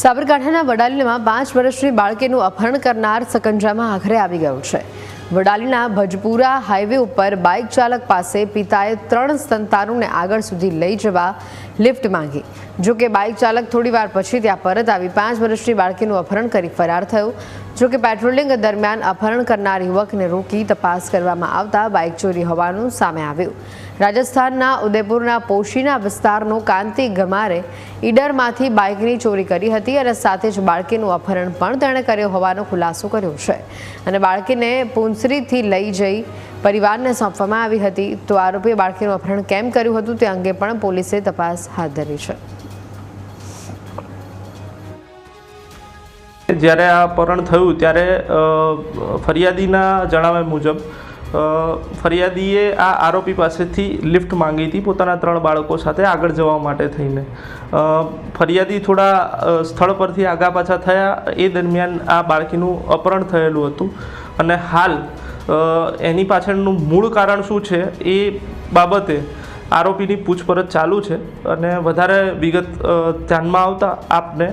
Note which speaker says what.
Speaker 1: સાબરકાંઠાના વડાલીમાં 5 વર્ષની બાળકીનું અપહરણ કરનાર સકંજામાં આખરે આવી ગયો છે। વડાલીના ભજપુરા હાઈવે ઉપર બાઇક ચાલક પાસે પિતાએ 3 સંતાનોને આગળ સુધી લઈ જવા લિફ્ટ માંગી। જો કે બાઇક ચાલક થોડીવાર પછી ત્યાં પરત આવી 5 વર્ષની બાળકીનું અપહરણ કરી ફરાર થયો। જો કે પેટ્રોલિંગ દરમિયાન અપહરણ કરનાર યુવકને રોકી તપાસ કરવામાં આવતા બાઇક ચોરી હોવાનું સામે આવ્યું। રાજસ્થાનના ઉદયપુરના પોશીના વિસ્તારનો કાંતિ ગમારે ઈડરમાંથી બાઇકની ચોરી કરી હતી અને સાથે જ બાળકીનું અપહરણ પણ તેણે કર્યો હોવાનો ખુલાસો કર્યો છે અને બાળકીને પુંસરીથી લઈ જઈ પરિવારને સોંપવામાં આવી હતી। તો આરોપીએ બાળકીનું અપહરણ કેમ કર્યું હતું તે અંગે પણ પોલીસે તપાસ હાથ ધરી છે।
Speaker 2: જ્યારે આ અપહરણ થયું ત્યારે ફરિયાદીના જણાવ્યા મુજબ ફરિયાદીએ આ આરોપી પાસેથી લિફ્ટ માંગી હતી પોતાના 3 બાળકો સાથે આગળ જવા માટે થઈને। ફરિયાદી થોડા સ્થળ પરથી આગા પાછા થયા એ દરમિયાન આ બાળકીનું અપહરણ થયેલું હતું અને હાલ એની પાછળનું મૂળ કારણ શું છે એ બાબતે આરોપીની પૂછપરછ ચાલુ છે અને વધારે વિગત ધ્યાનમાં આવતા આપને